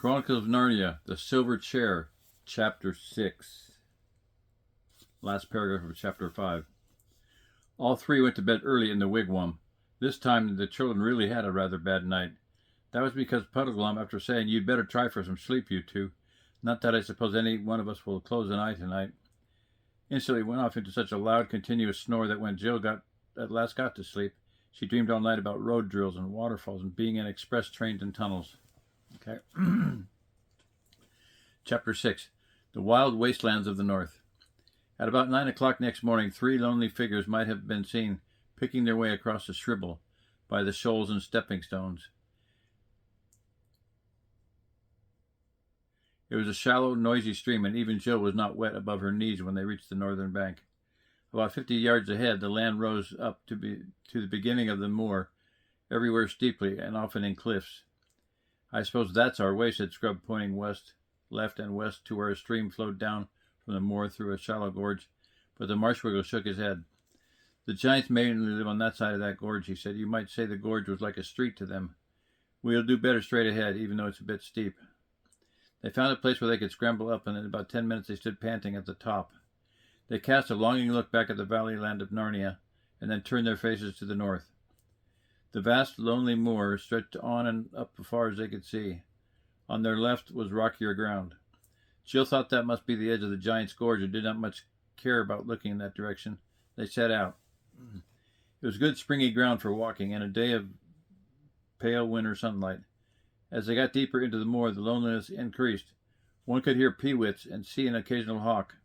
Chronicles of Narnia, The Silver Chair, Chapter 6. Last paragraph of Chapter 5. All three went to bed early in the wigwam. This time the children really had a rather bad night. That was because Puddleglum, after saying, "You'd better try for some sleep, you two. Not that I suppose any one of us will close an eye tonight," instantly went off into such a loud, continuous snore that when Jill at last got to sleep, she dreamed all night about road drills and waterfalls and being in express trains and tunnels. Okay. Chapter 6. The Wild Wastelands of the North. At about 9 o'clock next morning, three lonely figures might have been seen picking their way across the Shribble by the shoals and stepping stones. It was a shallow, noisy stream, and even Jill was not wet above her knees when they reached the northern bank. About 50 yards ahead, the land rose up to the beginning of the moor, everywhere steeply and often in cliffs. "I suppose that's our way," said Scrub, pointing left and west to where a stream flowed down from the moor through a shallow gorge, but the Marshwiggle shook his head. "The giants mainly live on that side of that gorge," he said. "You might say the gorge was like a street to them. We'll do better straight ahead, even though it's a bit steep." They found a place where they could scramble up, and in about 10 minutes they stood panting at the top. They cast a longing look back at the valley land of Narnia, and then turned their faces to the north. The vast, lonely moor stretched on and up as far as they could see. On their left was rockier ground. Jill thought that must be the edge of the Giant's Gorge and did not much care about looking in that direction. They set out. It was good springy ground for walking, and a day of pale winter sunlight. As they got deeper into the moor, the loneliness increased. One could hear peewits and see an occasional hawk.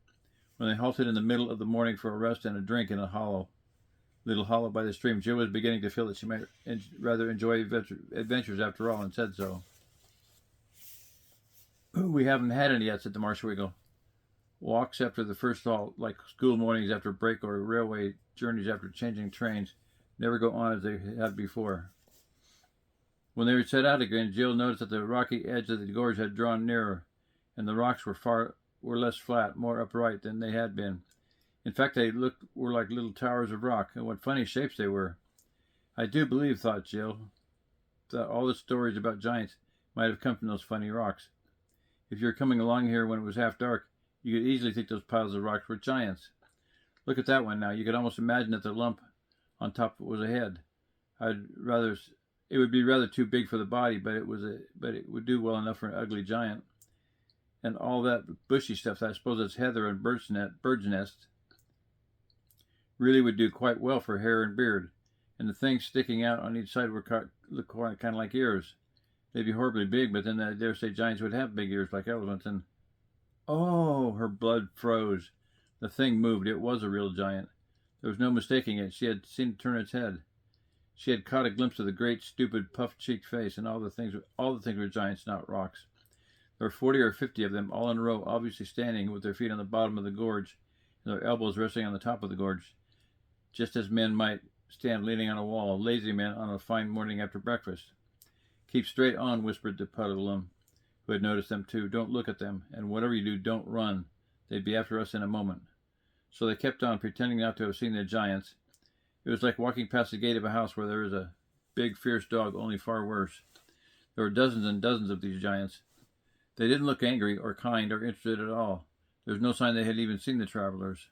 When they halted in the middle of the morning for a rest and a drink in a little hollow by the stream, Jill was beginning to feel that she might rather enjoy adventures after all, and said so. "We haven't had any yet," said the Marshwiggle. Walks after the first halt, like school mornings after break or railway journeys after changing trains, never go on as they had before. When they set out again, Jill noticed that the rocky edge of the gorge had drawn nearer, and the rocks were less flat, more upright than they had been. In fact, they were like little towers of rock, and what funny shapes they were. "I do believe," thought Jill, that all the stories about giants might have come from those funny rocks. If you were coming along here when it was half dark, you could easily think those piles of rocks were giants. Look at that one now. You could almost imagine that the lump on top was a head. It would be rather too big for the body, but it would do well enough for an ugly giant. And all that bushy stuff, I suppose it's heather and bird's nest, really would do quite well for hair and beard. And the things sticking out on each side look kind of like ears. They'd be horribly big, but then I dare say giants would have big ears like elephants. And oh, her blood froze. The thing moved. It was a real giant. There was no mistaking it. She had seen it turn its head. She had caught a glimpse of the great, stupid, puff-cheeked face, and all the things were giants, not rocks. There were 40 or 50 of them, all in a row, obviously standing with their feet on the bottom of the gorge, and their elbows resting on the top of the gorge, just as men might stand leaning on a wall, lazy men on a fine morning after breakfast. "Keep straight on," whispered the Puddleglum, who had noticed them too. "Don't look at them, and whatever you do, don't run. They'd be after us in a moment." So they kept on, pretending not to have seen the giants. It was like walking past the gate of a house where there is a big, fierce dog, only far worse. There were dozens and dozens of these giants. They didn't look angry or kind or interested at all. There was no sign they had even seen the travelers.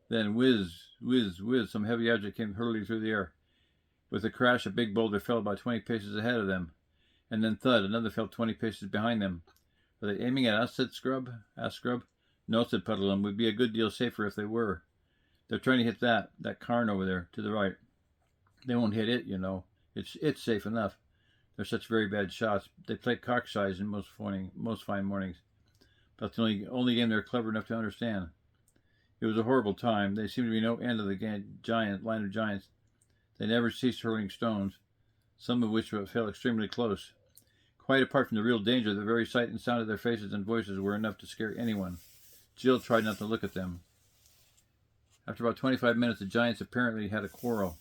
Then whiz, whiz, whiz, some heavy object came hurtling through the air. With a crash, a big boulder fell about 20 paces ahead of them, and then thud, another fell 20 paces behind them. "Are they aiming at us?" asked Scrub. "No," said Puddleglum. "We'd be a good deal safer if they were. They're trying to hit that cairn over there, to the right. They won't hit it, you know. It's safe enough. They're such very bad shots. They play cockshies in most fine mornings. But the only game they're clever enough to understand." It was a horrible time. There seemed to be no end of the line of giants. They never ceased hurling stones, some of which fell extremely close. Quite apart from the real danger, the very sight and sound of their faces and voices were enough to scare anyone. Jill tried not to look at them. After about 25 minutes, the giants apparently had a quarrel.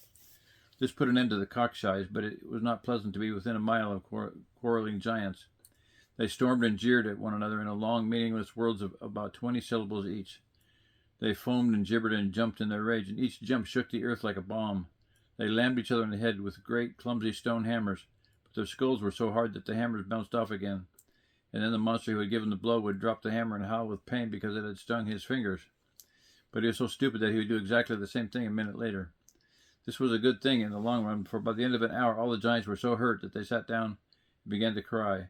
This put an end to the cockshies, but it was not pleasant to be within a mile of quarreling giants. They stormed and jeered at one another in a long, meaningless words of about 20 syllables each. They foamed and gibbered and jumped in their rage, and each jump shook the earth like a bomb. They lammed each other in the head with great, clumsy stone hammers, but their skulls were so hard that the hammers bounced off again. and then the monster who had given the blow would drop the hammer and howl with pain because it had stung his fingers. But he was so stupid that he would do exactly the same thing a minute later. This was a good thing in the long run, for by the end of an hour all the giants were so hurt that they sat down and began to cry.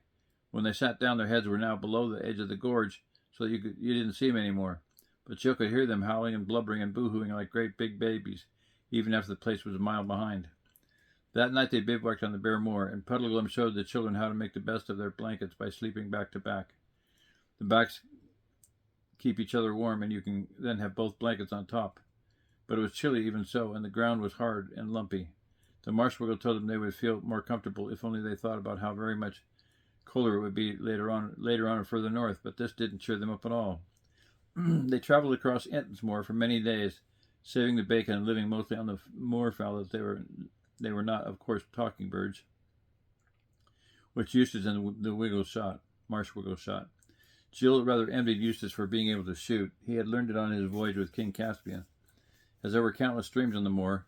When they sat down, their heads were now below the edge of the gorge, so that you didn't see them anymore. But Jill could hear them howling and blubbering and boo-hooing like great big babies, even after the place was a mile behind. That night they bivouacked on the bare moor, and Puddleglum showed the children how to make the best of their blankets by sleeping back to back. The backs keep each other warm, and you can then have both blankets on top. But it was chilly even so, and the ground was hard and lumpy. The Marshwiggle told them they would feel more comfortable if only they thought about how very much colder it would be later on and further north, but this didn't cheer them up at all. They traveled across Entonsmoor for many days, saving the bacon and living mostly on the moorfowl as they were not, of course, talking birds, which Eustace and the Marshwiggle shot. Jill rather envied Eustace for being able to shoot. He had learned it on his voyage with King Caspian. As there were countless streams on the moor,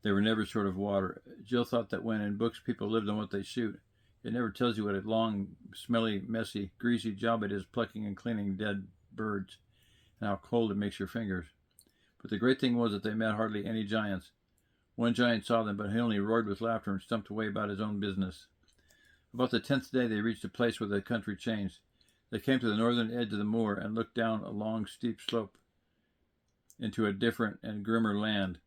they were never short of water. Jill thought that when in books people lived on what they shoot, it never tells you what a long, smelly, messy, greasy job it is plucking and cleaning dead birds, and how cold it makes your fingers. But the great thing was that they met hardly any giants. One giant saw them, but he only roared with laughter and stumped away about his own business. About the 10th day they reached a place where the country changed. They came to the northern edge of the moor and looked down a long, steep slope into a different and grimmer land.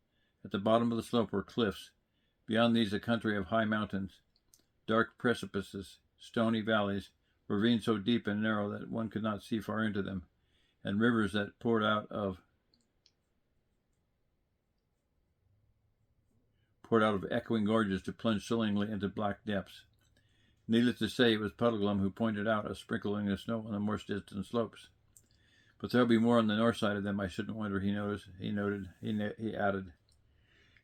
At the bottom of the slope were cliffs. Beyond these a country of high mountains, dark precipices, stony valleys, ravines so deep and narrow that one could not see far into them, and rivers that poured out of echoing gorges to plunge chillingly into black depths. Needless to say, it was Puddleglum who pointed out a sprinkling of snow on the more distant slopes. But there'll be more on the north side of them, I shouldn't wonder, he added.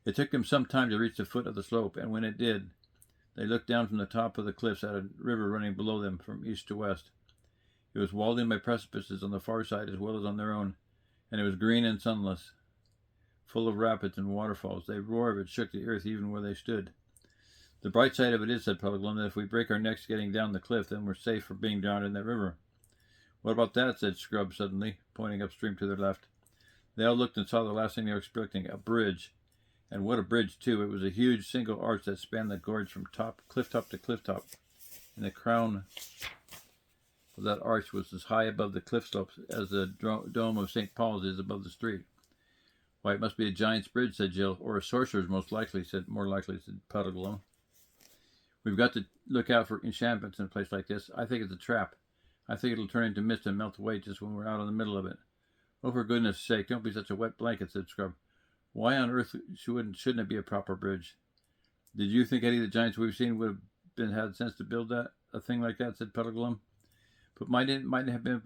It took them some time to reach the foot of the slope, and when it did, they looked down from the top of the cliffs at a river running below them from east to west. It was walled in by precipices on the far side as well as on their own, and it was green and sunless, full of rapids and waterfalls. They roared but shook the earth even where they stood. The bright side of it is, said Puddleglum, that if we break our necks getting down the cliff, then we're safe from being drowned in that river. What about that? Said Scrub suddenly, pointing upstream to their left. They all looked and saw the last thing they were expecting, a bridge. And what a bridge, too. It was a huge single arch that spanned the gorge from cliff top to cliff top. And the crown of that arch was as high above the cliff slopes as the dome of St. Paul's is above the street. Why, it must be a giant's bridge, said Jill, or a sorcerer's more likely, said Puddleglum. We've got to look out for enchantments in a place like this. I think it's a trap. I think it'll turn into mist and melt away just when we're out in the middle of it. Oh, for goodness sake, don't be such a wet blanket, said Scrub. Why on earth shouldn't it be a proper bridge? Did you think any of the giants we've seen would have had sense to build a thing like that, said Puddleglum. But might it have been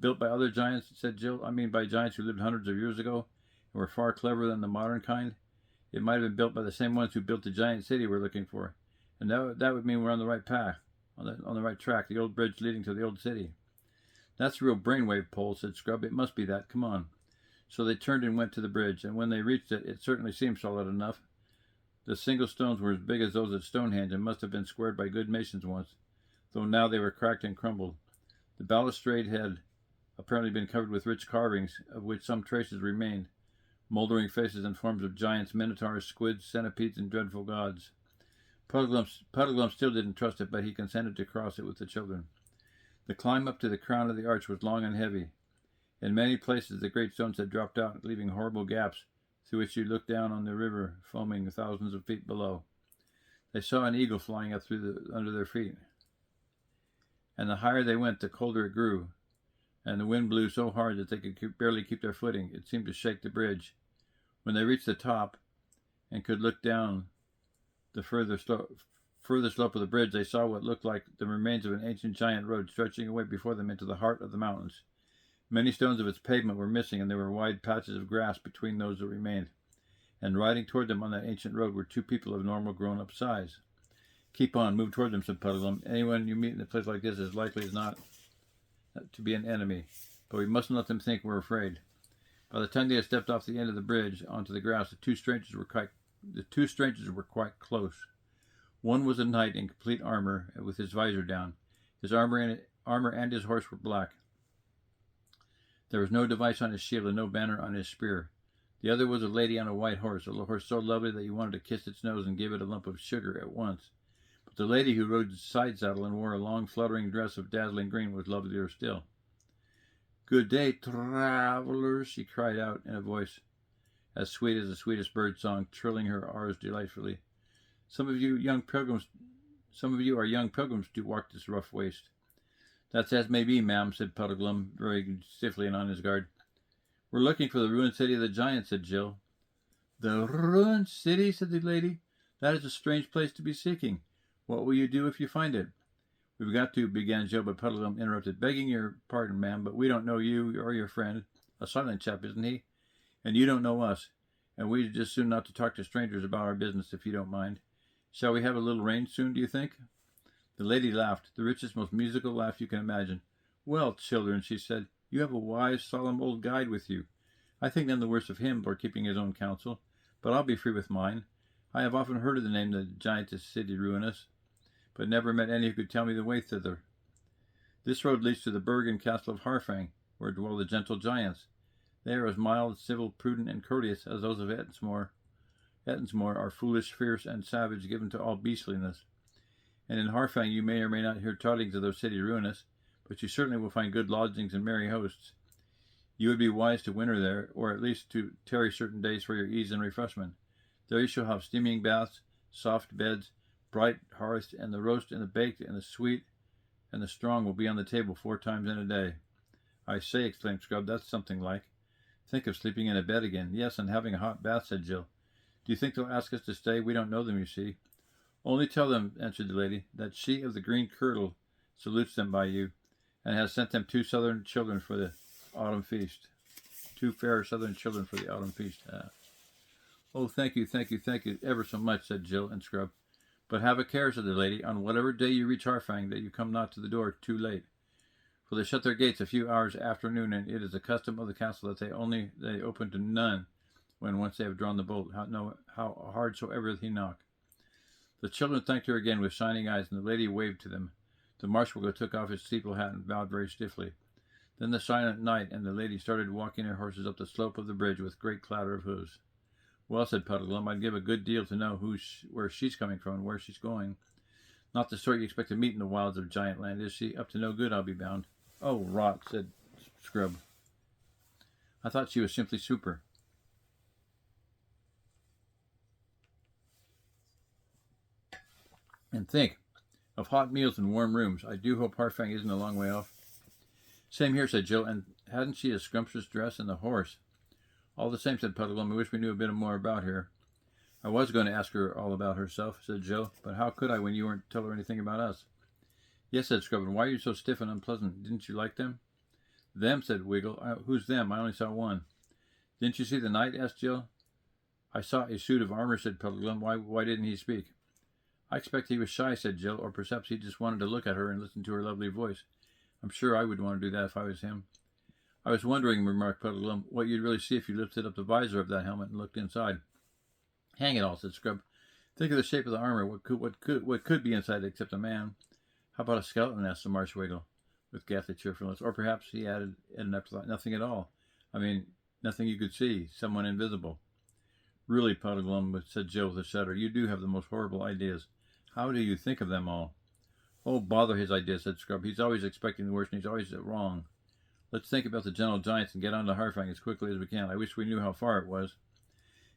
built by other giants, said Jill. I mean by giants who lived hundreds of years ago and were far cleverer than the modern kind. It might have been built by the same ones who built the giant city we're looking for. And that would mean we're on the right path, on the right track, the old bridge leading to the old city. That's a real brainwave pole, said Scrub. It must be that. Come on. So they turned and went to the bridge, and when they reached it, it certainly seemed solid enough. The single stones were as big as those at Stonehenge and must have been squared by good masons once, though now they were cracked and crumbled. The balustrade had apparently been covered with rich carvings, of which some traces remained, mouldering faces and forms of giants, minotaurs, squids, centipedes, and dreadful gods. Puddleglum still didn't trust it, but he consented to cross it with the children. The climb up to the crown of the arch was long and heavy. In many places the great stones had dropped out, leaving horrible gaps through which you looked down on the river foaming thousands of feet below. They saw an eagle flying up under their feet. And the higher they went, the colder it grew, and the wind blew so hard that they could barely keep their footing. It seemed to shake the bridge. When they reached the top and could look down the further slope of the bridge, they saw what looked like the remains of an ancient giant road stretching away before them into the heart of the mountains. Many stones of its pavement were missing, and there were wide patches of grass between those that remained. And riding toward them on that ancient road were two people of normal grown-up size. Keep on, move toward them, said Puddleglum. Anyone you meet in a place like this is likely as not to be an enemy, but we mustn't let them think we're afraid. By the time they had stepped off the end of the bridge onto the grass, the two strangers were quite close. One was a knight in complete armor, with his visor down. His armor armor and his horse were black. There was no device on his shield and no banner on his spear. The other was a lady on a white horse, a horse so lovely that you wanted to kiss its nose and give it a lump of sugar at once. But the lady who rode the side saddle and wore a long fluttering dress of dazzling green was lovelier still. "Good day, travelers," she cried out in a voice as sweet as the sweetest bird song, trilling her R's delightfully. Some of you are young pilgrims to walk this rough waste." "That's as may be, ma'am," said Puddleglum, very stiffly and on his guard. "We're looking for the ruined city of the giants," said Jill. "The ruined city," said the lady. "That is a strange place to be seeking. What will you do if you find it?" "We've got to," began Jill, but Puddleglum interrupted. "Begging your pardon, ma'am, but we don't know you or your friend. A silent chap, isn't he? And you don't know us. And we'd just soon not to talk to strangers about our business, if you don't mind. Shall we have a little rain soon, do you think?" The lady laughed, the richest, most musical laugh you can imagine. "Well, children," she said, "you have a wise, solemn old guide with you. I think none the worse of him for keeping his own counsel, but I'll be free with mine. I have often heard of the name of the giantess city ruinous, but never met any who could tell me the way thither. This road leads to the burg and castle of Harfang, where dwell the gentle giants. They are as mild, civil, prudent, and courteous as those of Ettinsmore. Ettinsmore are foolish, fierce, and savage, given to all beastliness. And in Harfang you may or may not hear tidings of their city ruinous, but you certainly will find good lodgings and merry hosts. You would be wise to winter there, or at least to tarry certain days for your ease and refreshment. There you shall have steaming baths, soft beds, bright hearths, and the roast and the baked and the sweet and the strong will be on the table 4 times in a day." "I say," exclaimed Scrub, "that's something like. Think of sleeping in a bed again." "Yes, and having a hot bath," said Jill. "Do you think they'll ask us to stay? We don't know them, you see." "Only tell them," answered the lady, "that she of the green kirtle salutes them by you, and has sent them 2 southern children for the autumn feast. 2 fair southern children for the autumn feast." "Oh, thank you ever so much," said Jill and Scrub. "But have a care," said the lady, "on whatever day you reach Harfang, that you come not to the door too late. For they shut their gates a few hours after noon, and it is the custom of the castle that they open to none when once they have drawn the bolt, how hard soever he knock." The children thanked her again with shining eyes, and the lady waved to them. The marshmallow took off his steeple hat and bowed very stiffly. Then the silent knight and the lady started walking their horses up the slope of the bridge with great clatter of hoofs. "Well," said Puddleglum, "I'd give a good deal to know where she's coming from and where she's going. Not the sort you expect to meet in the wilds of Giant Land, is she? Up to no good, I'll be bound." "Oh, rot," said Scrub. "I thought she was simply super." "And think of hot meals and warm rooms. I do hope Harfang isn't a long way off." "Same here," said Jill. "And hadn't she a scrumptious dress and the horse?" "All the same," said Puddleglum, "I wish we knew a bit more about her." "I was going to ask her all about herself," said Jill, "but how could I when you weren't to tell her anything about us?" "Yes," said Scrub, "and why are you so stiff and unpleasant? Didn't you like them?" "Them," said Wiggle. "Who's them? I only saw one." "Didn't you see the knight?" asked Jill. "I saw a suit of armor," said Puddleglum. Why didn't he speak?" "I expect he was shy," said Jill, "or perhaps he just wanted to look at her and listen to her lovely voice. I'm sure I would want to do that if I was him." "I was wondering," remarked Puddleglum, "what you'd really see if you lifted up the visor of that helmet and looked inside." "Hang it all," said Scrub. "Think of the shape of the armor. What could be inside except a man?" "How about a skeleton?" asked the Marsh Wiggle, with ghastly cheerfulness. "Or perhaps," he added an afterthought, "nothing at all. I mean, nothing you could see. Someone invisible." "Really, Puddleglum," said Jill with a shudder, "you do have the most horrible ideas. How do you think of them all?" "Oh, bother his ideas," said Scrub. "He's always expecting the worst, and he's always wrong. Let's think about the gentle giants and get on to Harfang as quickly as we can. I wish we knew how far it was."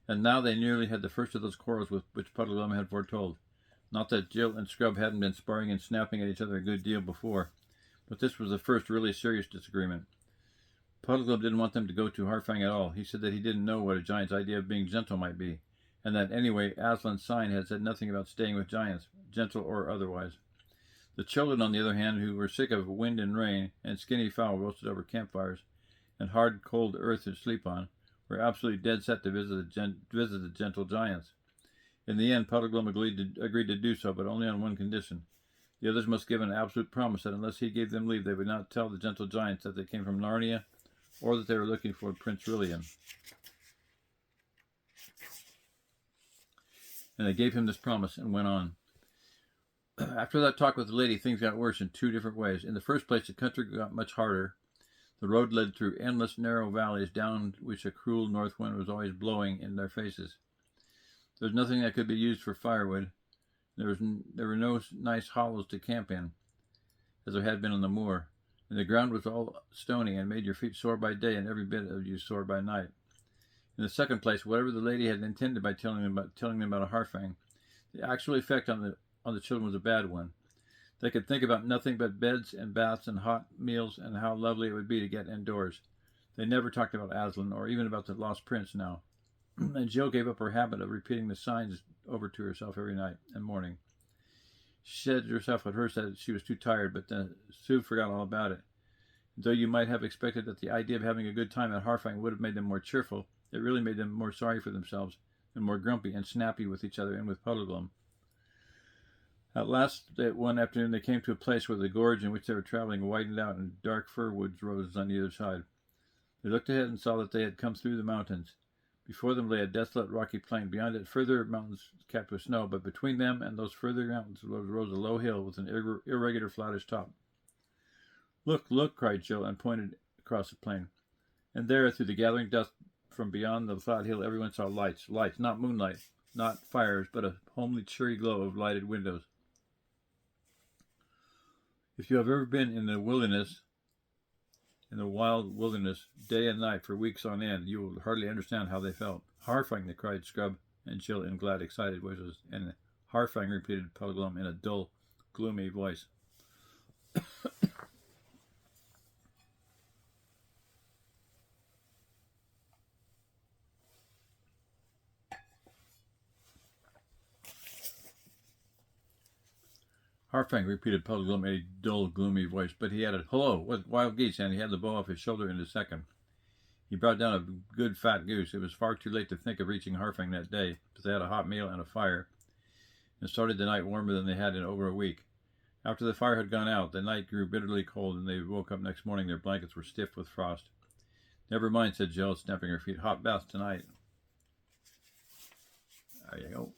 And now they nearly had the first of those quarrels which Puddleglum had foretold. Not that Jill and Scrub hadn't been sparring and snapping at each other a good deal before, but this was the first really serious disagreement. Puddleglum didn't want them to go to Harfang at all. He said that he didn't know what a giant's idea of being gentle might be, and that anyway Aslan's sign had said nothing about staying with giants, gentle or otherwise. The children, on the other hand, who were sick of wind and rain, and skinny fowl roasted over campfires, and hard, cold earth to sleep on, were absolutely dead set to visit the gentle giants. In the end, Puddleglum agreed to do so, but only on one condition. The others must give an absolute promise that unless he gave them leave, they would not tell the gentle giants that they came from Narnia, or that they were looking for Prince Rilian. And they gave him this promise and went on. After that talk with the lady, things got worse in two different ways. In the first place, the country got much harder. The road led through endless narrow valleys down which a cruel north wind was always blowing in their faces. There was nothing that could be used for firewood. There were no nice hollows to camp in, as there had been on the moor, and the ground was all stony and made your feet sore by day and every bit of you sore by night. In the second place, whatever the lady had intended by telling them about a Harfang, the actual effect on the children was a bad one. They could think about nothing but beds and baths and hot meals and how lovely it would be to get indoors. They never talked about Aslan or even about the lost prince now. And Jill gave up her habit of repeating the signs over to herself every night and morning. She said to herself at first that she was too tired, but then soon forgot all about it. Though you might have expected that the idea of having a good time at Harfang would have made them more cheerful, it really made them more sorry for themselves and more grumpy and snappy with each other and with Puddleglum. At last, one afternoon, they came to a place where the gorge in which they were traveling widened out and dark fir woods rose on either side. They looked ahead and saw that they had come through the mountains. Before them lay a desolate rocky plain. Beyond it, further mountains capped with snow, but between them and those further mountains rose a low hill with an irregular flattish top. "Look, look!" cried Jill, and pointed across the plain. And there, through the gathering dusk from beyond the flat hill, everyone saw lights, not moonlight, not fires, but a homely, cheery glow of lighted windows. If you have ever been in the wild wilderness, day and night for weeks on end, you will hardly understand how they felt. "Harfang!" they cried Scrub and Jill in glad, excited voices, and "Harfang!" repeated Puddleglum in a dull, gloomy voice. "Harfang!" repeated Puddleglum in a dull, gloomy voice, but he added, "Hello, what wild geese?" and he had the bow off his shoulder in a second. He brought down a good fat goose. It was far too late to think of reaching Harfang that day, but they had a hot meal and a fire, and started the night warmer than they had in over a week. After the fire had gone out, the night grew bitterly cold, and they woke up next morning. Their blankets were stiff with frost. "Never mind," said Jill, snapping her feet. "Hot bath tonight." There you go.